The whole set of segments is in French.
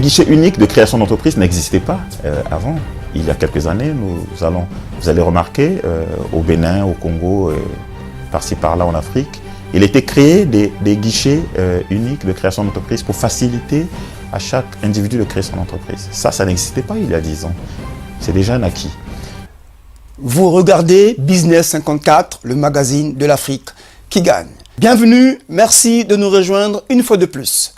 guichet unique de création d'entreprise n'existait pas avant. Il y a quelques années, vous allez remarquer, au Bénin, au Congo, par-ci par-là en Afrique, il a été créé des guichets uniques de création d'entreprise pour faciliter à chaque individu de créer son entreprise. Ça n'existait pas il y a 10 ans. C'est déjà un acquis. Vous regardez Business 54, le magazine de l'Afrique qui gagne. Bienvenue, merci de nous rejoindre une fois de plus.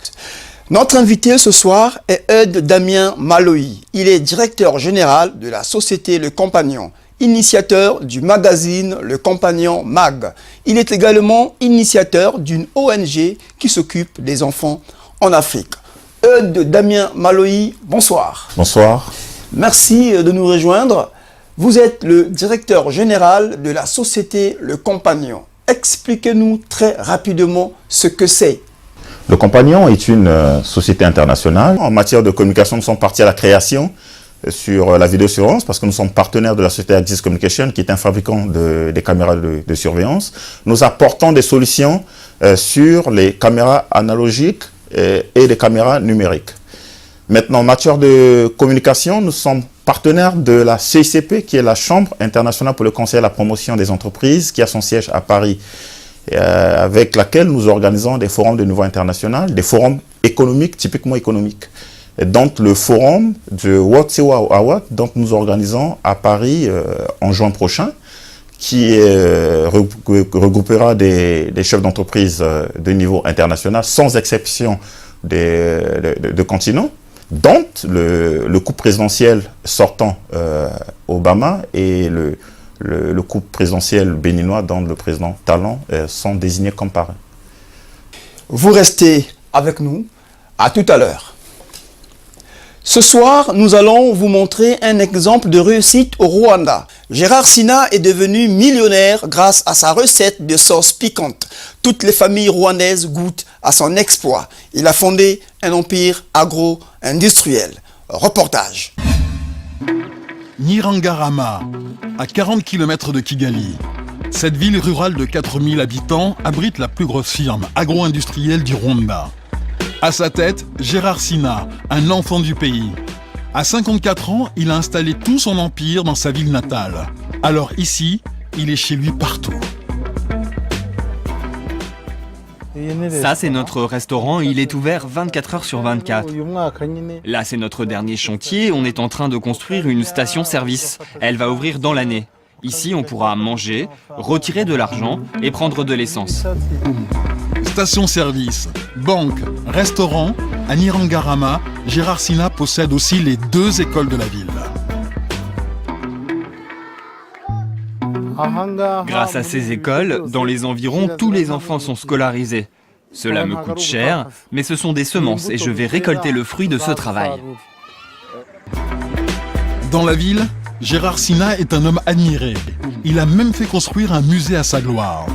Notre invité ce soir est Eudes Damien Maloyi. Il est directeur général de la société Le Compagnon, initiateur du magazine Le Compagnon Mag. Il est également initiateur d'une ONG qui s'occupe des enfants en Afrique. Eudes Damien Maloyi, bonsoir. Bonsoir. Merci de nous rejoindre. Vous êtes le directeur général de la société Le Compagnon. Expliquez-nous très rapidement ce que c'est. Le Compagnon est une société internationale. En matière de communication, nous sommes partis à la création sur la vidéosurveillance parce que nous sommes partenaires de la société Axis Communication qui est un fabricant des caméras de surveillance. Nous apportons des solutions sur les caméras analogiques et les caméras numériques. Maintenant, en matière de communication, nous sommes partenaires de la CICP qui est la Chambre internationale pour le conseil et la promotion des entreprises qui a son siège à Paris. Avec laquelle nous organisons des forums de niveau international, des forums économiques, typiquement économiques. Et donc le forum de World Sewa Award, dont nous organisons à Paris en juin prochain, qui regroupera des chefs d'entreprise de niveau international, sans exception de continents, dont le couple présidentiel sortant Obama et le couple présidentiel béninois dont le président Talon sont désignés comme parrains. Vous restez avec nous. À tout à l'heure. Ce soir, nous allons vous montrer un exemple de réussite au Rwanda. Gérard Sina est devenu millionnaire grâce à sa recette de sauce piquante. Toutes les familles rwandaises goûtent à son exploit. Il a fondé un empire agro-industriel. Reportage. Nyirangarama, à 40 km de Kigali. Cette ville rurale de 4000 habitants abrite la plus grosse firme agro-industrielle du Rwanda. À sa tête, Gérard Sina, un enfant du pays. À 54 ans, il a installé tout son empire dans sa ville natale. Alors ici, il est chez lui partout. Ça, c'est notre restaurant, il est ouvert 24 heures sur 24. Là, c'est notre dernier chantier, on est en train de construire une station-service. Elle va ouvrir dans l'année. Ici, on pourra manger, retirer de l'argent et prendre de l'essence. Station-service, banque, restaurant, à Nyirangarama, Gérard Sina possède aussi les 2 écoles de la ville. Grâce à ces écoles, dans les environs, tous les enfants sont scolarisés. Cela me coûte cher, mais ce sont des semences et je vais récolter le fruit de ce travail. Dans la ville, Gérard Sina est un homme admiré. Il a même fait construire un musée à sa gloire.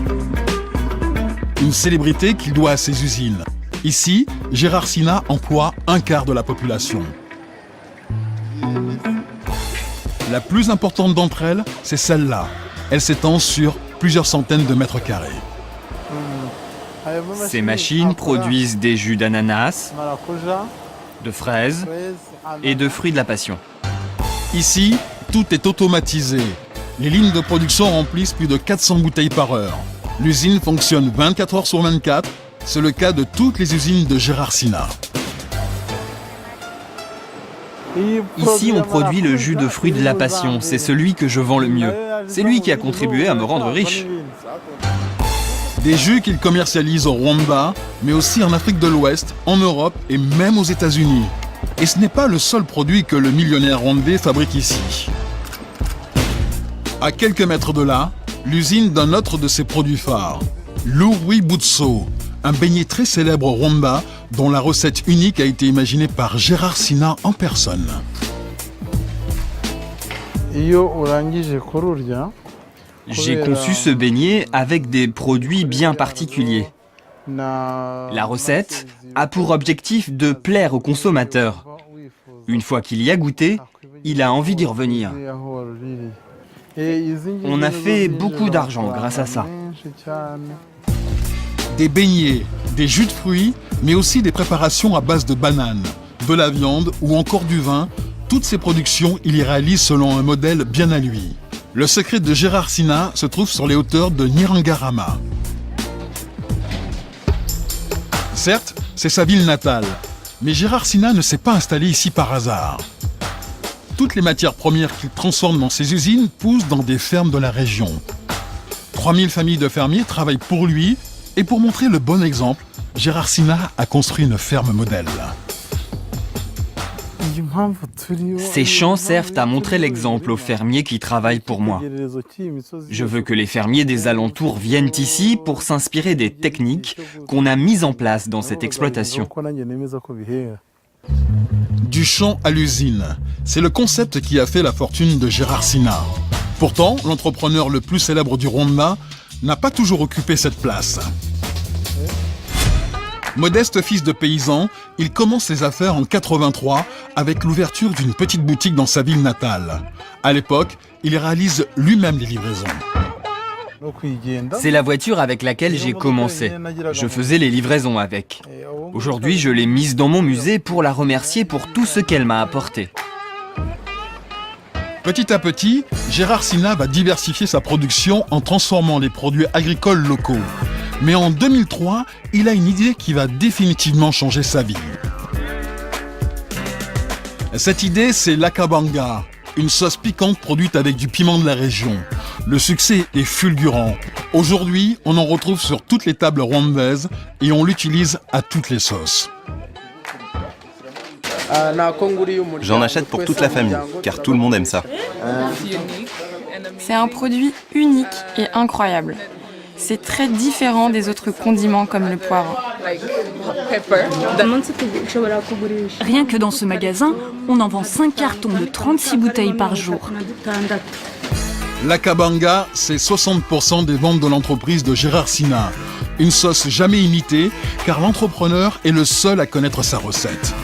Une célébrité qu'il doit à ses usines. Ici, Gérard Sina emploie un quart de la population. La plus importante d'entre elles, c'est celle-là. Elle s'étend sur plusieurs centaines de mètres carrés. Ces machines produisent des jus d'ananas, de fraises et de fruits de la passion. Ici, tout est automatisé. Les lignes de production remplissent plus de 400 bouteilles par heure. L'usine fonctionne 24 heures sur 24. C'est le cas de toutes les usines de Gérard Sina. Ici, on produit le jus de fruits de la passion. C'est celui que je vends le mieux. C'est lui qui a contribué à me rendre riche. Des jus qu'il commercialise au Rwanda, mais aussi en Afrique de l'Ouest, en Europe et même aux États-Unis. Et ce n'est pas le seul produit que le millionnaire rwandais fabrique ici. À quelques mètres de là, l'usine d'un autre de ses produits phares, l'Urwibutso, un beignet très célèbre au Rwanda dont la recette unique a été imaginée par Gérard Sina en personne. J'ai conçu ce beignet avec des produits bien particuliers. La recette a pour objectif de plaire au consommateur. Une fois qu'il y a goûté, il a envie d'y revenir. On a fait beaucoup d'argent grâce à ça. Des beignets, des jus de fruits, mais aussi des préparations à base de bananes. de la viande ou encore du vin, toutes ces productions, il y réalise selon un modèle bien à lui. Le secret de Gérard Sina se trouve sur les hauteurs de Nirangarama. Certes, c'est sa ville natale, mais Gérard Sina ne s'est pas installé ici par hasard. Toutes les matières premières qu'il transforme dans ses usines poussent dans des fermes de la région. 3000 familles de fermiers travaillent pour lui et pour montrer le bon exemple, Gérard Sina a construit une ferme modèle. Ces champs servent à montrer l'exemple aux fermiers qui travaillent pour moi. Je veux que les fermiers des alentours viennent ici pour s'inspirer des techniques qu'on a mises en place dans cette exploitation. Du champ à l'usine, c'est le concept qui a fait la fortune de Gérard Sina. Pourtant, l'entrepreneur le plus célèbre du Rwanda n'a pas toujours occupé cette place. Modeste fils de paysan, il commence ses affaires en 83 avec l'ouverture d'une petite boutique dans sa ville natale. À l'époque, il réalise lui-même les livraisons. C'est la voiture avec laquelle j'ai commencé. Je faisais les livraisons avec. Aujourd'hui, je l'ai mise dans mon musée pour la remercier pour tout ce qu'elle m'a apporté. Petit à petit, Gérard Sina va diversifier sa production en transformant les produits agricoles locaux. Mais en 2003, il a une idée qui va définitivement changer sa vie. Cette idée, c'est l'akabanga, une sauce piquante produite avec du piment de la région. Le succès est fulgurant. Aujourd'hui, on en retrouve sur toutes les tables rwandaises et on l'utilise à toutes les sauces. J'en achète pour toute la famille, car tout le monde aime ça. C'est un produit unique et incroyable. C'est très différent des autres condiments comme le poivre. Rien que dans ce magasin, on en vend 5 cartons de 36 bouteilles par jour. L'akabanga, c'est 60% des ventes de l'entreprise de Gérard Sina. Une sauce jamais imitée, car l'entrepreneur est le seul à connaître sa recette.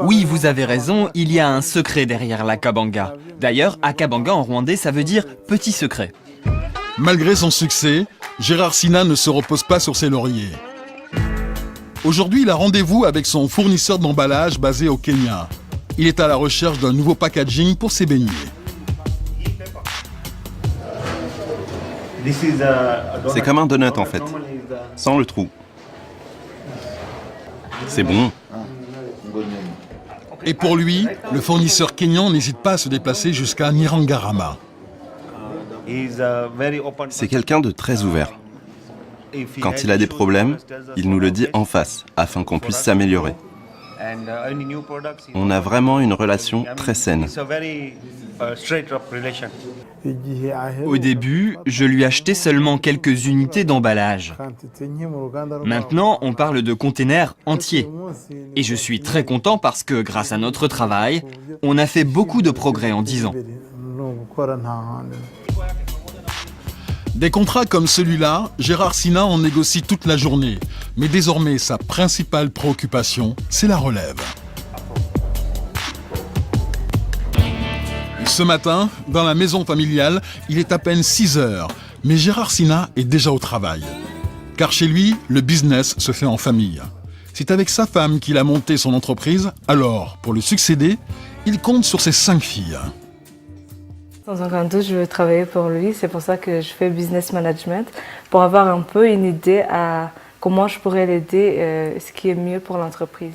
Oui, vous avez raison, il y a un secret derrière l'akabanga. D'ailleurs, akabanga en rwandais, ça veut dire « petit secret ». Malgré son succès, Gérard Sina ne se repose pas sur ses lauriers. Aujourd'hui, il a rendez-vous avec son fournisseur d'emballage basé au Kenya. Il est à la recherche d'un nouveau packaging pour ses beignets. C'est comme un donut en fait, sans le trou. C'est bon. Et pour lui, le fournisseur kényan n'hésite pas à se déplacer jusqu'à Nirangarama. C'est quelqu'un de très ouvert. Quand il a des problèmes, il nous le dit en face, afin qu'on puisse s'améliorer. On a vraiment une relation très saine. Au début, je lui achetais seulement quelques unités d'emballage. Maintenant, on parle de containers entiers. Et je suis très content parce que, grâce à notre travail, on a fait beaucoup de progrès en 10 ans. Des contrats comme celui-là, Gérard Sina en négocie toute la journée. Mais désormais, sa principale préoccupation, c'est la relève. Ce matin, dans la maison familiale, il est à peine 6 heures. Mais Gérard Sina est déjà au travail. Car chez lui, le business se fait en famille. C'est avec sa femme qu'il a monté son entreprise. Alors, pour le succéder, il compte sur ses 5 filles. Dans un grand doute, je veux travailler pour lui. C'est pour ça que je fais business management, pour avoir un peu une idée à comment je pourrais l'aider, ce qui est mieux pour l'entreprise.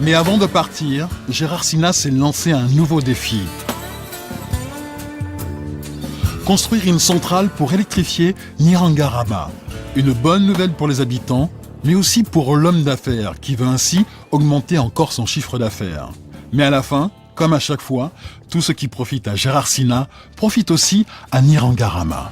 Mais avant de partir, Gérard Sina s'est lancé un nouveau défi. Construire une centrale pour électrifier Nirangarama. Une bonne nouvelle pour les habitants, mais aussi pour l'homme d'affaires qui veut ainsi augmenter encore son chiffre d'affaires. Mais à la fin, comme à chaque fois, tout ce qui profite à Gérard Sina profite aussi à Nirangarama.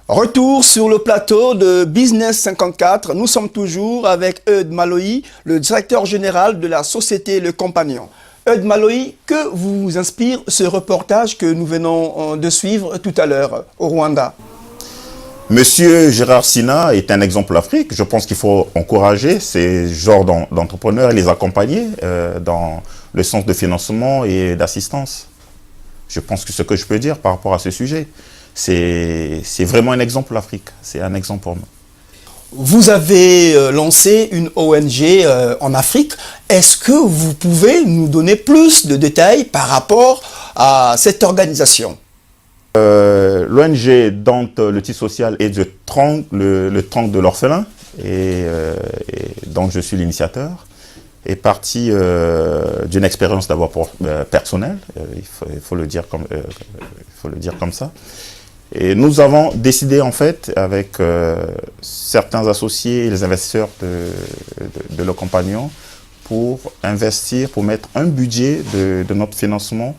Retour sur le plateau de Business 54. Nous sommes toujours avec Eudes Maloyi, le directeur général de la société Le Compagnon. Eudes Maloyi, que vous inspire ce reportage que nous venons de suivre tout à l'heure au Rwanda? Monsieur Gérard Sina est un exemple Afrique. Je pense qu'il faut encourager ces genres d'entrepreneurs et les accompagner dans le sens de financement et d'assistance. Je pense que ce que je peux dire par rapport à ce sujet, c'est vraiment un exemple Afrique. C'est un exemple pour nous. Vous avez lancé une ONG en Afrique. Est-ce que vous pouvez nous donner plus de détails par rapport à cette organisation? L'ONG dont le titre social est le tronc de l'orphelin, et dont je suis l'initiateur, est parti d'une expérience d'abord personnelle, il faut le dire comme ça. Et nous avons décidé en fait avec certains associés et les investisseurs de nos compagnons pour investir, pour mettre un budget de notre financement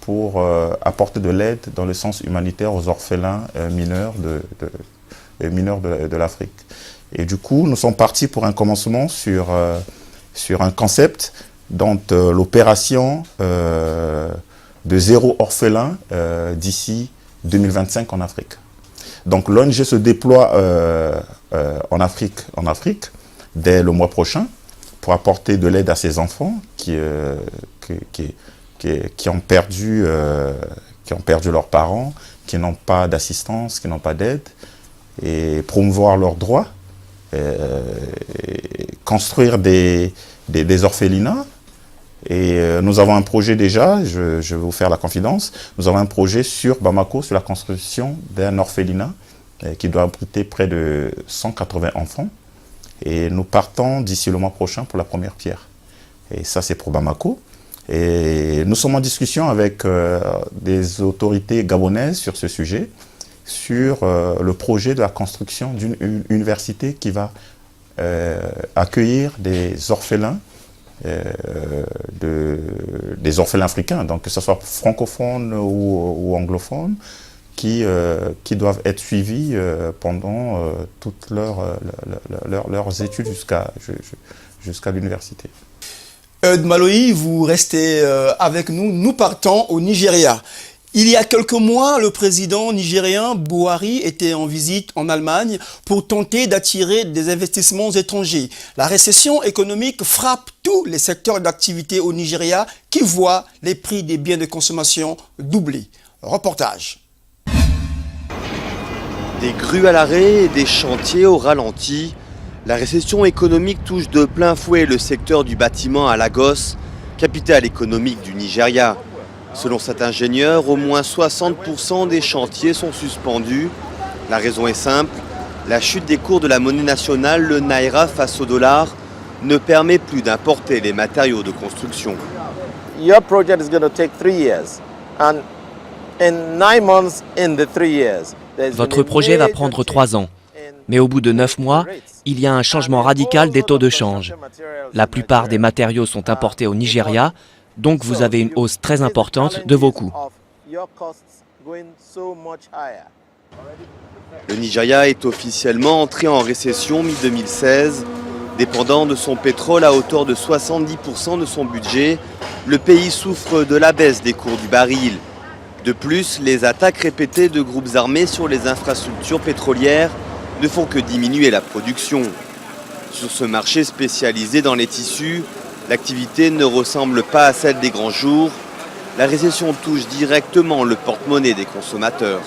pour apporter de l'aide dans le sens humanitaire aux orphelins mineurs de l'Afrique. Et du coup, nous sommes partis pour un commencement sur un concept dont l'opération de 0 orphelin d'ici 2025 en Afrique. Donc l'ONG se déploie en Afrique dès le mois prochain pour apporter de l'aide à ces enfants qui ont perdu leurs parents, qui n'ont pas d'assistance, qui n'ont pas d'aide, et promouvoir leurs droits, construire des orphelinats. Et nous avons un projet déjà, je vais vous faire la confidence, nous avons un projet sur Bamako, sur la construction d'un orphelinat qui doit abriter près de 180 enfants. Et nous partons d'ici le mois prochain pour la première pierre. Et ça, c'est pour Bamako. Et nous sommes en discussion avec des autorités gabonaises sur ce sujet, sur le projet de la construction d'une université qui va accueillir des orphelins, des orphelins africains, donc que ce soit francophones ou anglophones, qui doivent être suivis pendant toutes leurs études jusqu'à l'université. Maloyi, vous restez avec nous. Nous partons au Nigeria. Il y a quelques mois, le président nigérien Buhari était en visite en Allemagne pour tenter d'attirer des investissements étrangers. La récession économique frappe tous les secteurs d'activité au Nigeria qui voient les prix des biens de consommation doubler. Reportage. Des grues à l'arrêt et des chantiers au ralenti. La récession économique touche de plein fouet le secteur du bâtiment à Lagos, capitale économique du Nigeria. Selon cet ingénieur, au moins 60% des chantiers sont suspendus. La raison est simple, la chute des cours de la monnaie nationale, le naira face au dollar, ne permet plus d'importer les matériaux de construction. Your project is going to take 3 years. And in 9 months in the 3 years. Votre projet va prendre 3 ans. Mais au bout de 9 mois, il y a un changement radical des taux de change. La plupart des matériaux sont importés au Nigeria, donc vous avez une hausse très importante de vos coûts. Le Nigeria est officiellement entré en récession mi-2016. Dépendant de son pétrole à hauteur de 70% de son budget, le pays souffre de la baisse des cours du baril. De plus, les attaques répétées de groupes armés sur les infrastructures pétrolières ne font que diminuer la production. Sur ce marché spécialisé dans les tissus, l'activité ne ressemble pas à celle des grands jours. La récession touche directement le porte-monnaie des consommateurs.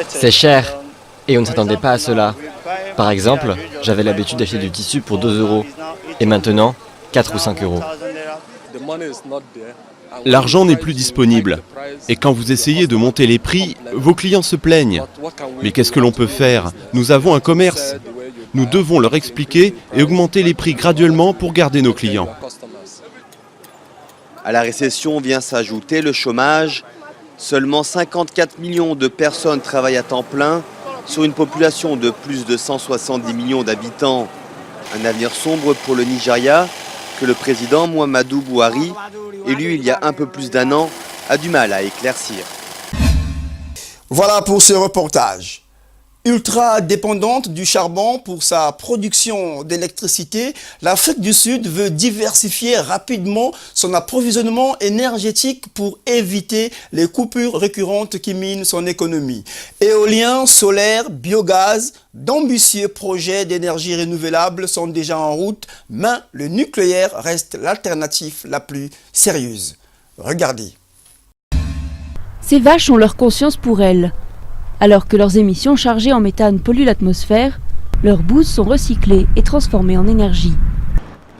C'est cher et on ne s'attendait pas à cela. Par exemple, j'avais l'habitude d'acheter du tissu pour 2 € et maintenant 4 ou 5 €. L'argent n'est plus disponible. Et quand vous essayez de monter les prix, vos clients se plaignent. Mais qu'est-ce que l'on peut faire? Nous avons un commerce. Nous devons leur expliquer et augmenter les prix graduellement pour garder nos clients. À la récession vient s'ajouter le chômage. Seulement 54 millions de personnes travaillent à temps plein sur une population de plus de 170 millions d'habitants. Un avenir sombre pour le Nigeria que le président Muhammadu Buhari, élu il y a un peu plus d'1 an, a du mal à éclaircir. Voilà pour ce reportage. Ultra dépendante du charbon pour sa production d'électricité, l'Afrique du Sud veut diversifier rapidement son approvisionnement énergétique pour éviter les coupures récurrentes qui minent son économie. Éolien, solaire, biogaz, d'ambitieux projets d'énergie renouvelable sont déjà en route, mais le nucléaire reste l'alternative la plus sérieuse. Regardez. Ces vaches ont leur conscience pour elles. Alors que leurs émissions chargées en méthane polluent l'atmosphère, leurs bouses sont recyclées et transformées en énergie.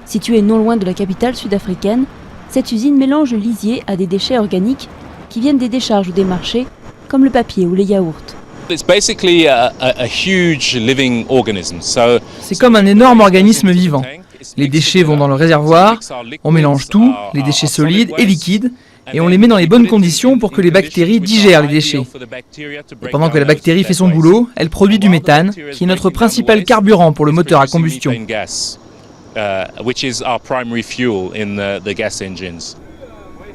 Située non loin de la capitale sud-africaine, cette usine mélange le lisier à des déchets organiques qui viennent des décharges ou des marchés, comme le papier ou les yaourts. C'est comme un énorme organisme vivant. Les déchets vont dans le réservoir, on mélange tout, les déchets solides et liquides, et on les met dans les bonnes conditions pour que les bactéries digèrent les déchets. Et pendant que la bactérie fait son boulot, elle produit du méthane, qui est notre principal carburant pour le moteur à combustion.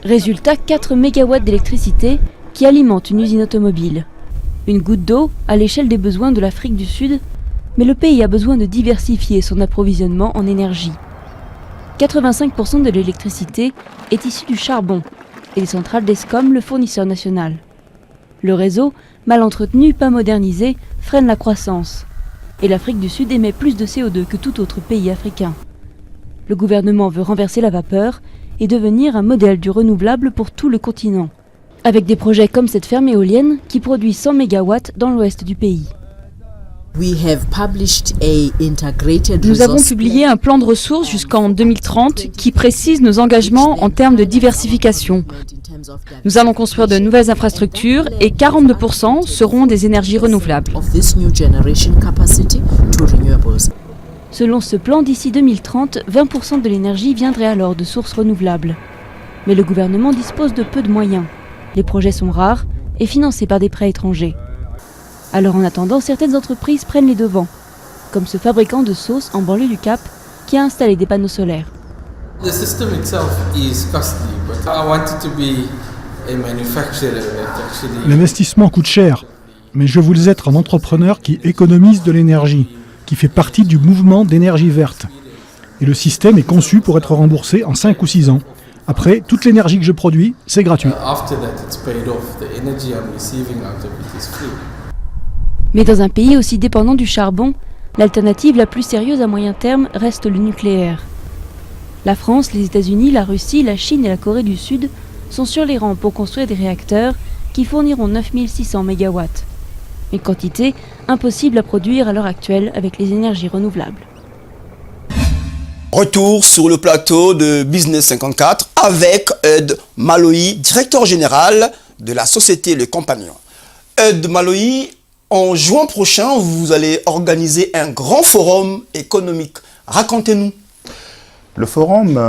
Résultat, 4 MW d'électricité qui alimentent une usine automobile. Une goutte d'eau à l'échelle des besoins de l'Afrique du Sud, mais le pays a besoin de diversifier son approvisionnement en énergie. 85% de l'électricité est issue du charbon, et les centrales d'Eskom, le fournisseur national. Le réseau, mal entretenu, pas modernisé, freine la croissance. Et l'Afrique du Sud émet plus de CO2 que tout autre pays africain. Le gouvernement veut renverser la vapeur et devenir un modèle du renouvelable pour tout le continent, avec des projets comme cette ferme éolienne qui produit 100 MW dans l'ouest du pays. Nous avons publié un plan de ressources jusqu'en 2030 qui précise nos engagements en termes de diversification. Nous allons construire de nouvelles infrastructures et 42% seront des énergies renouvelables. Selon ce plan, d'ici 2030, 20% de l'énergie viendrait alors de sources renouvelables. Mais le gouvernement dispose de peu de moyens. Les projets sont rares et financés par des prêts étrangers. Alors en attendant, certaines entreprises prennent les devants, comme ce fabricant de sauces en banlieue du Cap qui a installé des panneaux solaires. L'investissement coûte cher, mais je voulais être un entrepreneur qui économise de l'énergie, qui fait partie du mouvement d'énergie verte. Et le système est conçu pour être remboursé en 5 ou 6 ans. Après, toute l'énergie que je produis, c'est gratuit. Mais dans un pays aussi dépendant du charbon, l'alternative la plus sérieuse à moyen terme reste le nucléaire. La France, les États-Unis, la Russie, la Chine et la Corée du Sud sont sur les rangs pour construire des réacteurs qui fourniront 9600 MW. Une quantité impossible à produire à l'heure actuelle avec les énergies renouvelables. Retour sur le plateau de Business 54 avec Eud Maloyi, directeur général de la société Le Compagnon. Eud Maloyi, en juin prochain, vous allez organiser un grand forum économique. Racontez-nous. Le forum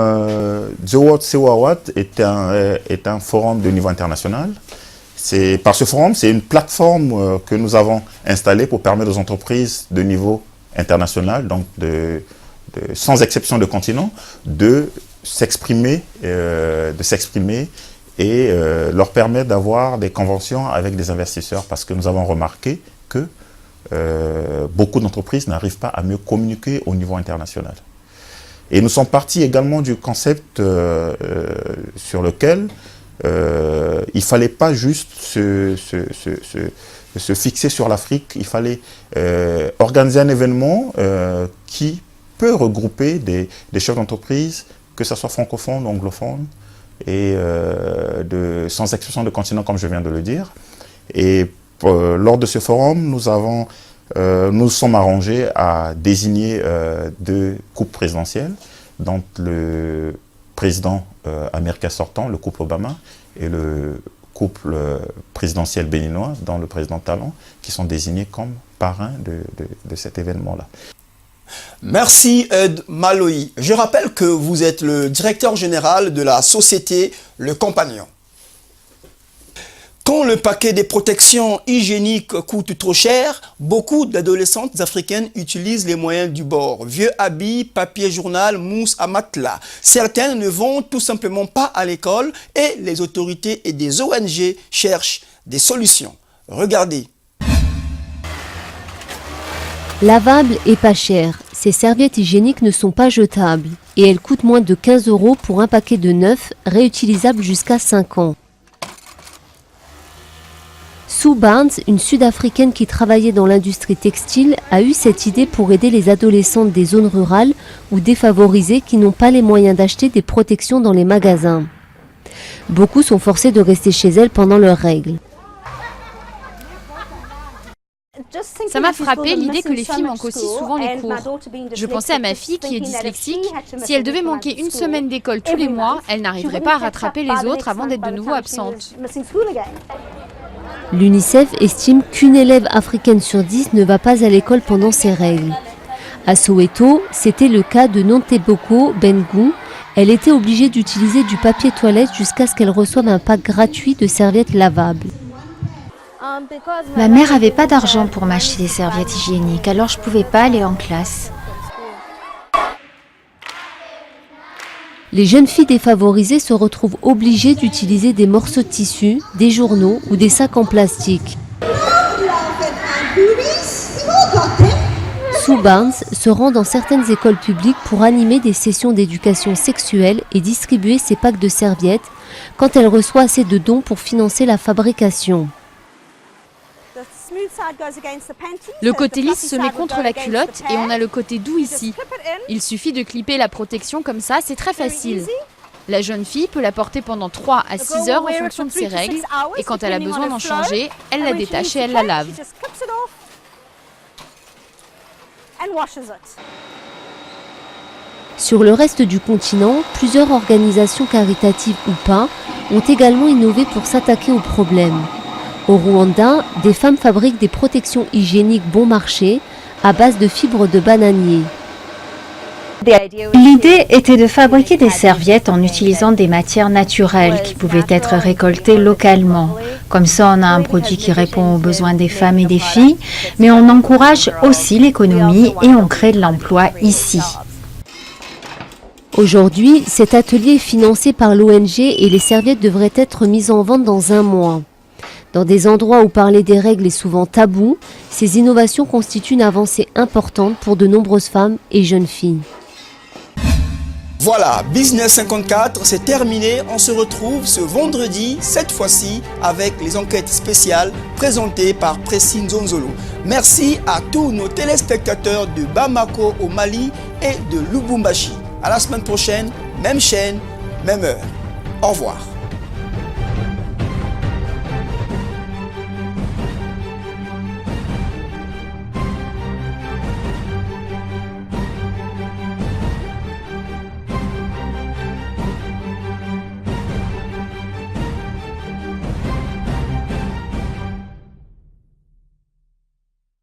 Jowat Sewawat est un forum de niveau international. Par ce forum, c'est une plateforme que nous avons installée pour permettre aux entreprises de niveau international, donc sans exception de continent, de s'exprimer et leur permettre d'avoir des conventions avec des investisseurs, parce que nous avons remarqué que beaucoup d'entreprises n'arrivent pas à mieux communiquer au niveau international. Et nous sommes partis également du concept sur lequel il ne fallait pas juste se fixer sur l'Afrique, il fallait organiser un événement qui peut regrouper des chefs d'entreprise, que ce soit francophones ou anglophones, et sans exception de continent, comme je viens de le dire. Et lors de ce forum, nous sommes arrangés à désigner 2 couples présidentiels, dont le président américain sortant, le couple Obama, et le couple présidentiel béninois, dont le président Talon, qui sont désignés comme parrains de cet événement-là. Merci Eud Maloyi. Je rappelle que vous êtes le directeur général de la société Le Compagnon. Quand le paquet des protections hygiéniques coûte trop cher, beaucoup d'adolescentes africaines utilisent les moyens du bord. Vieux habits, papier journal, mousse à matelas. Certaines ne vont tout simplement pas à l'école et les autorités et des ONG cherchent des solutions. Regardez. Lavables et pas cher, ces serviettes hygiéniques ne sont pas jetables et elles coûtent moins de 15 € pour un paquet de 9, réutilisables jusqu'à 5 ans. Sue Barnes, une Sud-Africaine qui travaillait dans l'industrie textile, a eu cette idée pour aider les adolescentes des zones rurales ou défavorisées qui n'ont pas les moyens d'acheter des protections dans les magasins. Beaucoup sont forcées de rester chez elles pendant leurs règles. Ça m'a frappé l'idée que les filles manquent aussi souvent les cours. Je pensais à ma fille qui est dyslexique. Si elle devait manquer une semaine d'école tous les mois, elle n'arriverait pas à rattraper les autres avant d'être de nouveau absente. L'UNICEF estime qu'une élève africaine sur 10 ne va pas à l'école pendant ses règles. À Soweto, c'était le cas de Nonteboko Bengu. Elle était obligée d'utiliser du papier toilette jusqu'à ce qu'elle reçoive un pack gratuit de serviettes lavables. Ma mère n'avait pas d'argent pour m'acheter des serviettes hygiéniques, alors je ne pouvais pas aller en classe. Les jeunes filles défavorisées se retrouvent obligées d'utiliser des morceaux de tissu, des journaux ou des sacs en plastique. Sue Barnes se rend dans certaines écoles publiques pour animer des sessions d'éducation sexuelle et distribuer ses packs de serviettes quand elle reçoit assez de dons pour financer la fabrication. Le côté lisse se met contre la culotte et on a le côté doux ici. Il suffit de clipper la protection comme ça, c'est très facile. La jeune fille peut la porter pendant 3 à 6 heures en fonction de ses règles et quand elle a besoin d'en changer, elle la détache et elle la lave. Sur le reste du continent, plusieurs organisations caritatives ou pas ont également innové pour s'attaquer au problème. Au Rwanda, des femmes fabriquent des protections hygiéniques bon marché à base de fibres de bananier. L'idée était de fabriquer des serviettes en utilisant des matières naturelles qui pouvaient être récoltées localement. Comme ça, on a un produit qui répond aux besoins des femmes et des filles, mais on encourage aussi l'économie et on crée de l'emploi ici. Aujourd'hui, cet atelier est financé par l'ONG et les serviettes devraient être mises en vente dans 1 mois. Dans des endroits où parler des règles est souvent tabou, ces innovations constituent une avancée importante pour de nombreuses femmes et jeunes filles. Voilà, Business 54, c'est terminé. On se retrouve ce vendredi, cette fois-ci, avec les enquêtes spéciales présentées par Pressine Zonzolo. Merci à tous nos téléspectateurs de Bamako au Mali et de Lubumbashi. À la semaine prochaine, même chaîne, même heure. Au revoir.